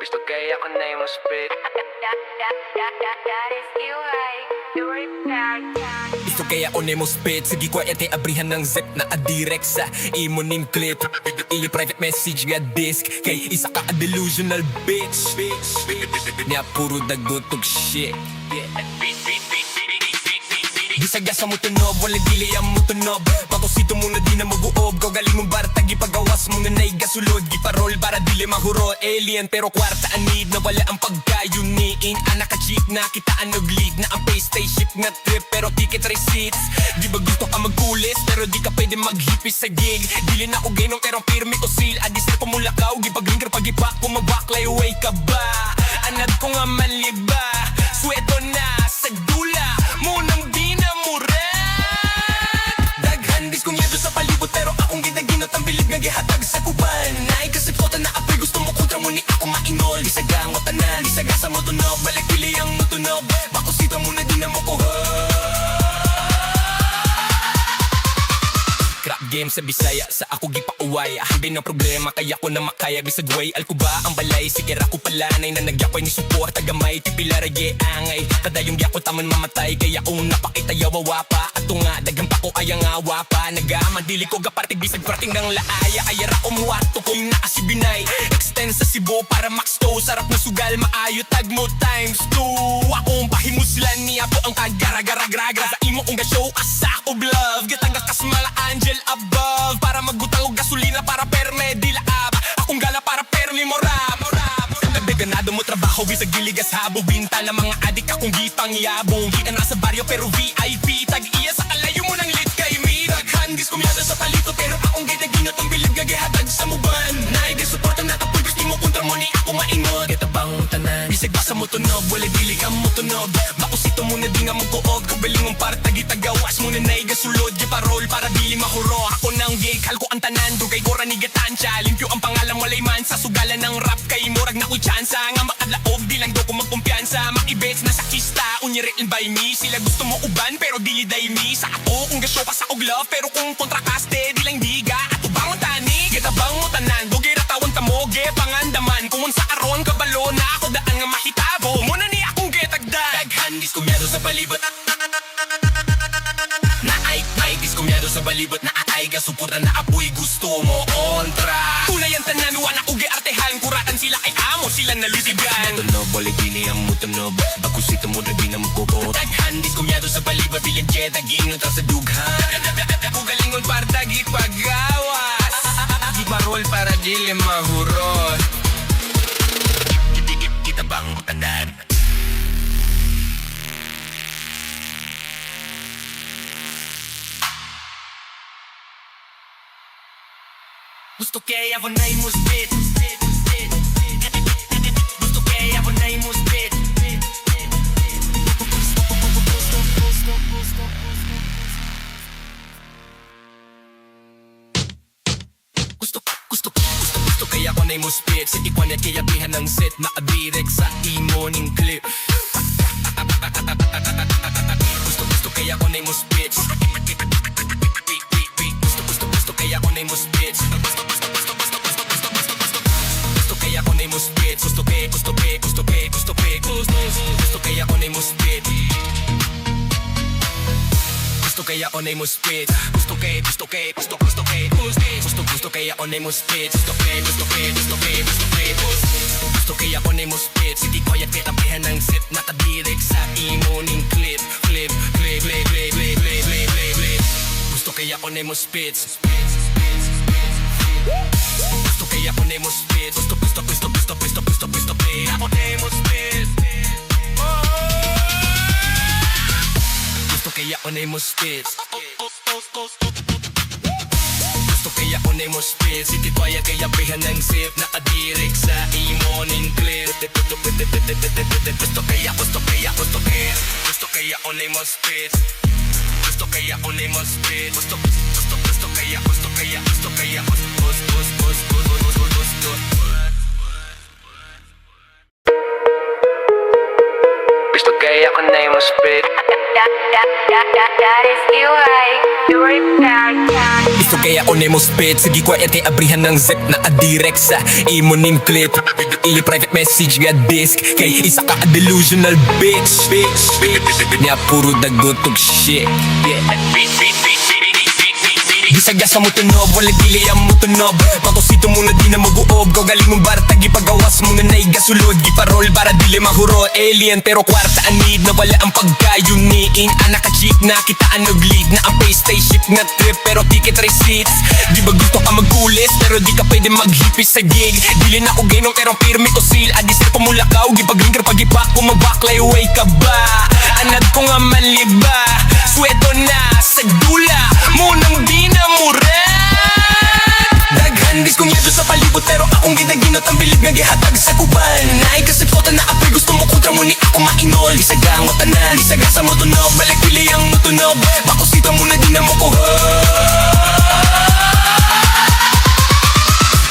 Gusto kaya ako na yung spit. Gusto kaya ako nemo spit. Sige ko ete abrihan ng zip na adirect sa imo ning clip. Ili private message nga disk. Kay isa ka a delusional bitch. Niya puro dagotog shit. Gisagasa mo tunob, wala dili ang mo tunob. Pakusito mo na di na mag-uob. Galing mong baratag, ipagawas mo na naigasulod. Giparol para dili mahuro. Alien pero kwarta anid na wala ang pagkayuniin. Anak ka cheap na kitaan nag-lead na ang pay spaceship nga trip pero ticket receipts. Di ba gusto ka magkulis pero di ka pwede maghipis sa gig. Dili na ko gainong terong pirmi o seal. Adisir pamulakaw, gipag-linger pag-ipak. Kung mag-backlay away ka ba? Anad ko nga manliba. Sweto na sa dula munang di na muran. Daghan diskunyado sa palibot pero akong ginaginot ang bilib nga gihatag sa kuban. Naay kasipsotan na apoy gusto mo kontra mo ni ako mainol. Disagang o tanan, disagasa mo tunog. Balik pili ang mutunog, bakusita mo na di na mo kuha. Crap game sa Bisaya, sa ako gipauway. Hambin ang problema, kaya ko na makaya. Bisag way, alkuba ang balay. Sikira ko palanay na nagyakoy ni support. Tagamay, tipila rage angay. Kadayong gyako taman mamatay. Kaya kung napakita yawawa pa. Ato nga, dagang pa ko ayang awa pa. Nagaman, dili ko gapartig bisag prating ng laaya. Ayara ko muwato kung naasibinay. Extend sa Cebu para max to. Sarap na sugal, maayo tag mo times 2. Akong pahimuslan niya po ang kagara-gara-gragra. Sa imo kong gashow, kasak of love. Gatangga kasmala angel above. Para magbutang og gasolina para perme di laab. Akong gala para permi morab. Ganado mo trabaho, bisag giligas habo. Binta na mga adik akong gipang yabong. Di ka na sa baryo pero VIP. Tag-iya sa kalayo mo ng lit kay me. Daghan, diskumyada sa palito pero akong ginaginot ang bilib gagihatag sa muban. Naigay support ang natapoy, gusto mo kontra mo ni ako maingot. Gitabang tanan, bisag basa mo tunog. Wala dili ka mo tunog. Makusito mo na di nga mo kuog. Kubaling mong para tagitagawas mo na naiga sulod. Giparol para dili mahuro. Ako nang gig, halko ang tanan. Dugay ko ranigatansya. Limpyo ang pangalang walay man sa sugalan ng rap. Kay murag na ko'y chance nga makadlaog, di lang daw ko magkumpiyansa. Makibets na sa kista, unyirin by me. Sila gusto mo uban, pero dili day me. Sa ato, kung gasyo ka sa og love, pero kung kontrakaste, di lang diga. Ato bang ang tani, gitabang mo tanan. Dugi ratawan tamoge, pangandaman. Kung sa aron, kabalo na ako daan nga mahitabo. Muna ni akong getagdag. Daghan, diskumyado sa palibot. Naay, diskumyado sa balibot. Naay, gasuputan na apoy, gusto mo kontra. Tunay ang tanan, wala ko giartehan. Kuratan sila ay amo, sila nalisigan. Tunog, balik dili ang mutunog. Bakusito mo na di na magkukot. Daghan, diskumyado sa balibot. Bilang jet, agingot sa dughan. Kugalingon para tagi pagawas. Giparol para dili mahurot. Kita bang tanan? Gusto kaya ako na yung spit. Gusto kaya ako na yung spit. Gusto kaya ako na yung spit. Sa ikwan at kaya bihan ng set. Nakadirect sa imo ning clip. Gusto kaya ako na yung spit. Gusto kaya ako na yung spit. Kaya ako na yung spit. Gusto kaya ako na yung spit. Gusto kaya ako na yung spit. Gusto kaya ako na yung spit. Gusto kaya ako na yung spit. Hindi ko yan kitapihan ng sit. Nakadirect sa imo ning clip. Gusto kaya ako na yung spit. Gusto kaya ako na yung spit. Gusto ako na yung spit. Gusto kaya ako na yung spit. Gusto kaya ako na yung spit. City kaya kaya bihan ng sip. Nakadirect sa imo ning clip. Gusto kaya ako na yung spit. Gusto kaya ako na yung spit. Gusto kaya Gusto kaya ako na yung spit. That is you, right? You are kaya ako nemo spit. Sige quiet kay abrihan ng zip na adirect sa imo ning clip. Ili private message nga disk kay isa ka delusional bitch. Nya puro dagotog shit. Gisagya sa mo tunob, wala dili ang mo tunob. Patosito mo na di na mag-uob. Gagaling mong barta, gipagawas mo na naigasulod. Giparol para dili mahuro. Alien pero kwarta anid na wala ang pagkayuniin. Anak ka chick na kitaan og lead na ang pay spaceship na trip pero ticket receipts. Di ba gusto ka magulis pero di ka pwede maghipis sa gig. Dili na ko gainom pero pirmi o seal. Adisir pamulakaw, gipag-linger pag-ipak ko mabaklay. Way ka ba? Anad ko nga manliba. Sweto na sa dula munang di na muran. Daghan diskumyado sa palibot pero akong ginaginot ang bilib nga gihatag sa kuban. Naay kasi kota na apoy gusto mo kontra mo ni ako mainol. Isagang mo tanan, isaga sa mo tunog. Balik pili ang mo tunog. Makusita mo na di na mo kuha.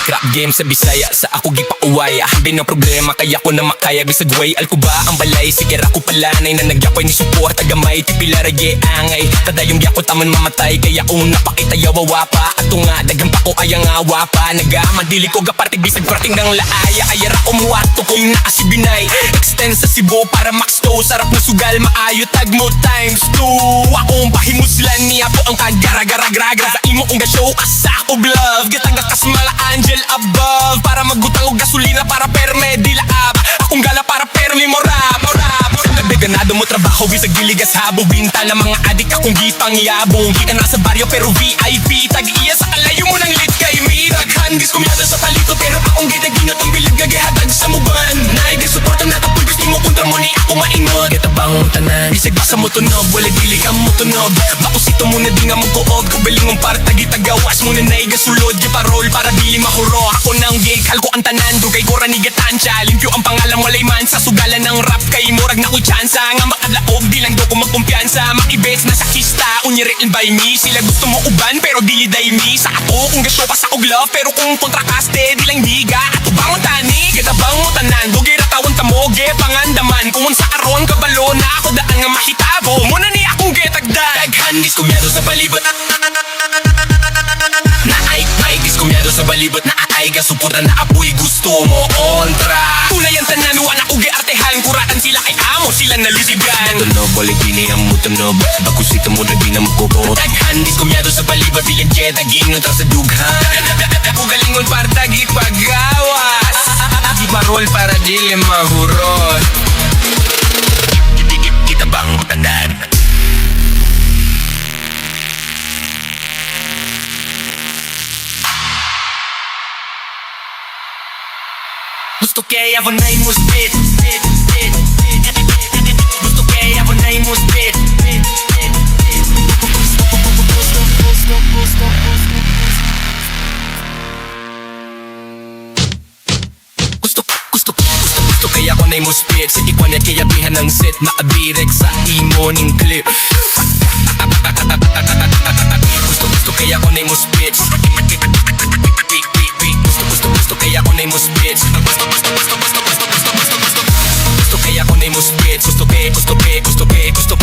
Crap game sa Bisaya, sa ako gipauway. Ahambin ng problema, kaya ko na makaya. Bisag way, alko ba ang balay? Sige ako palanay na nagyakoy ni support. Tagamay, tipila rage angay. Tadayong gyakot taman mamatay. Kaya kung napakita yawawa pa. Ato nga, dagang pa ko ayang awa pa. Nagamadili ko gapartig bisag prating ng laaya. Ayara ko muwato kung naasibinay. Extend sa Cebu para max to. Sarap na sugal, maayo tag mo times 2. Akong pahimuslan niya po ang kagara-gara-gragra. Sa imo kong ga-show asa ko love. Gitagak kas mala angel above para magutang og gasolina para perme di laab. Akong gala para permi morab. Ganado mo trabaho bisag diligas habo. Binta ng mga adik akong gipangyabong. Di ka nasa baryo pero VIP. Tag-iya sa kalayo mo ng lit kay me. Daghan giskumyado sa palito pero akong ginaginot ang bilib nga gihatag sa muban. Naay gisuporta na tapoy gusto mo kontra mo ni ako mainod. Kitabang tanan bisag sa mo tunog. Wala dili ka mo tunog. Makusito mo na di nga mo kuog. Kubiling mong para tagitagawas mo na naay gasulod. Giparol para dili mahuro. Ako nang gig halko ang tanan. Dugay ko raniga tansya. Limpyo ang pangalan walay man sa sugalan ng rap. Kay murag na ko chance nga makadlaog. Di lang do ko magkumpiyansa. Makibes na sa kista. Unyiril by me. Sila gusto mo uban pero dili day me. Sa ako kung gasyo pa sa og love. Pero kung kontrakaste di lang diga. Ato bangon tani. Kitabang mo tanan. Dugay ratawan tamoge. Pangandaman. Kung sa aron kabalo na ako daan nga mahitabo. Muna ni akong getagdag. Daghan diskumyado sa palibot. Naay diskumyado sa balibot na atay gasuporta na apoy gusto mo kontra. Tunay ang tanan wala ko giartehan. Kuratan sila kay amo sila nalusigan. Tunob balik bini ang mutunob. Bakusito mo na di na magkukot. Daghan diskumyado sa balibot. Bilang jet aginot sa dughan. Ako galingon para tagi pagawas. Giparol para dili mahurot. Kita bang tanan. Gusto kaya ako na mo spit. Gusto kaya ako na mo spit. Gusto kaya ako na mo spit. Sa ikwanet kaya bihan ng set. Nakadirect sa imo ning clip. Gusto kaya ako na mo spit. Gusto kaya ako na mo spit. Gusto kaya ako na mo spit. Gusto kaya ako na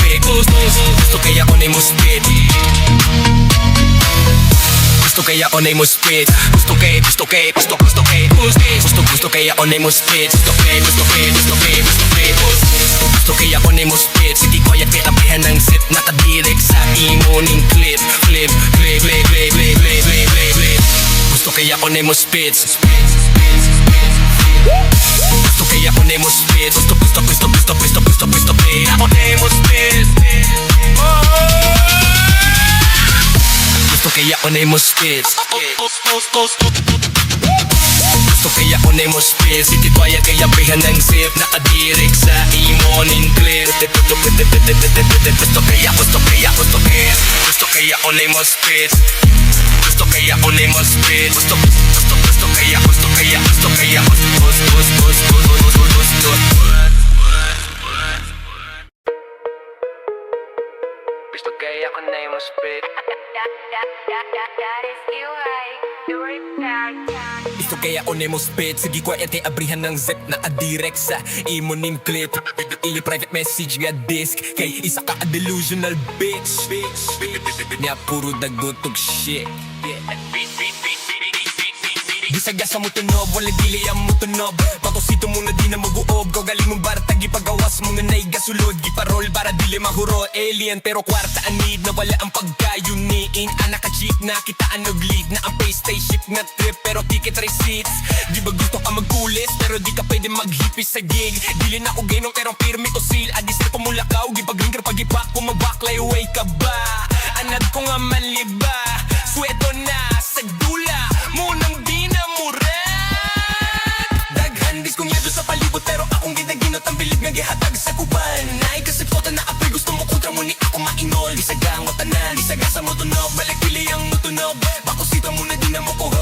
mo spit. Gusto kaya ako na mo spit. Gusto kaya ako na mo spit. Gusto kaya ako na mo spit. Sige quiet kaya tabihan ng sit. Nakadirect sa imo ning clip. Gusto kaya ako na mo spit. Gusto kaya ako na mo spit. Gusto ako na mo spit. Gusto kaya ako na mo spit. Gusto kaya ako na mo spit. City quiet kaya bihan ng sip. Nakadirect sa imo ning clip. Gusto kaya ako na mo spit. Gusto kaya ako na mo spit. Gusto kaya Gusto kaya ako na mo spit. That is you, right? You're back. Gusto kaya ako ako na mo spit. Sige ko ay abrihan ng zip na adirect sa imo ning clip. Ili private message nga disk kay isa ka a delusional bitch. Niya puro dagutog shit. Bisaga sa mo tunob, wala dili ang mo tunob. Patosito mo na di na maguob. Galing mong barata, gipagawas mo nga na'y gasulod. Giparol para dili mahuro. Alien pero kwarta anid na wala ang pagkayuniin. Anak ka cheap na kitaan og lead na ang pay spaceship nga trip pero ticket receipts. Di ba gusto ka magkulis pero di ka pwede maghipis sa gig. Dili na ako gainong pero pirmi ko seal. Adisir ko mula ka, gipag-linger pag-ipak ko mabaklay. Way ka ba? Anad ko nga manliba. Sweto na sa dula munang di na murat. Daghan diskunyado sa palibot pero akong ginaginot ang bilib nga gihatag sa kuban. Naay kasi pota na apoy gusto mo kontra mo ni ako mainol. Bisaga ang tanan, bisaga sa mo tunog. Balik pili ang mo tunog. Bakosita mo na di na mo kuha.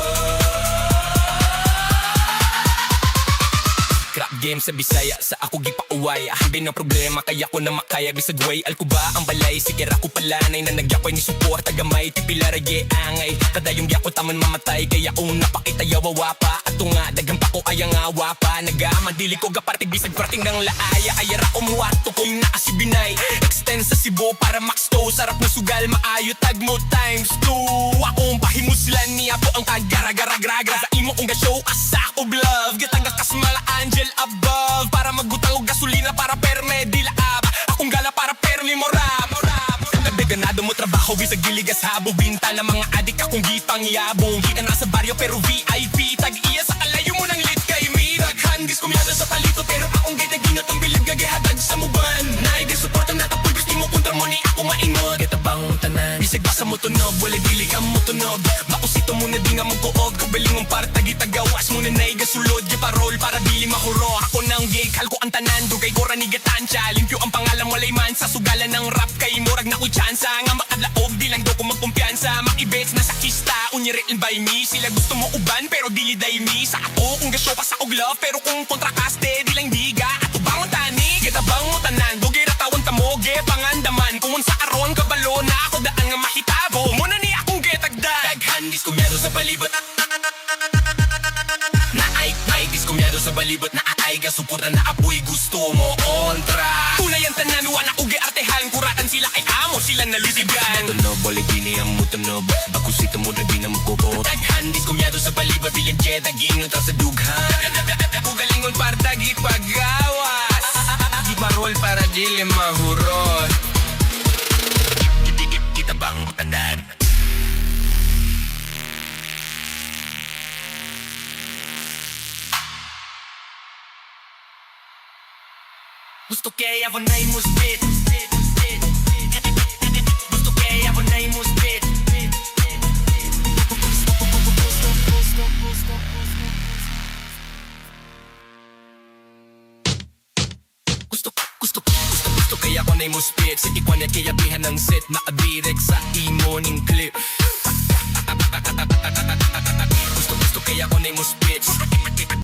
Crap game sa Bisaya, sa ako gipauway. Ahambin ang problema, kaya ko na makaya. Bisag way, alko ba ang balay? Sige ako palanay na nagyakoy ni support. Tagamay, tipila rage angay. Kadayong gyako taman mamatay. Kaya una pakita yawawa pa. Ato nga, dagang pa ko kaya nga wapa. Nagaman, dili ko gapartig bisag parting ng laaya. Ayara ko muwato ko yung naasibinay. Extend sa Cebu para max to. Sarap na sugal, maayo tag mo times 2. Akong pahimuslan niya po ang kagara-gara-gragra. Sa imo kong ga-show asak o love. Gatangga kasmala angel above. Para magbutang og gasolina para perme di laab. Akong gala para permi morab. Ganado mo trabaho bisag giligas habo. Binta ng mga adik akong gipang yabong. Kita na sa baryo pero VIP. Tag-iya sa kalayo mo ng lit kay me. Daghan diskumyado sa palito pero akong ginaginot ang bilib gagihatag sa muban. Naigay suporta na tapoy gusto mo kontra mo ni ako maingot. Kita bang tanan bisag basa mo tunog. Wala dili ka mo tunog. Makusito mo na di nga mo kuog. Kabaling mong para tagitagawas mo na naigay sulod. Giparol para dili mahuro. Ako nang gig halko ang tanan. Dugay ko ranigatan siya. Limpyo ang pangalan walay man sa sugalan ng rap kay murag na ko chance. Nga makadlaog, di lang do ko magkumpiyansa. Makibets na sa kista, unyiril by me. Sila gusto mo uban, pero dili day me. Sa ato, kung gasyo pa sa og love, pero kung kontrakaste, di lang diga. Ato bangon tani, kita bang mo tanan. Dugi ratawan tamoge, pangandaman. Kung sa aron, kabalo na ako daan nga mahitabo. Muna ni akong getagdag. Daghan, diskumyado sa palibot. Naay, diskumyado sa balibot. Naay, gasupuran na apoy gusto mo kontra. Tunay ang tanan, wana ugi artehan. Kuratan sila kay amo, sila nalisigan. Tunob, balik dini ang mutunob. Bakusito mo na di na mukubot. Daghan, diskumyado sa balibot. Bilang jet, nagingot ang sa dughan. Pugalingon para tagi pagawas. Di marol para dili mahurot. Kita bang tanan? Gusto kaya ako na mo spit. Gusto kaya ako na mo spit. Gusto kaya ako na mo spit. Sige ko na kaya bihan ng set na adirect sa imo ning clip. Gusto kaya ako na mo spit.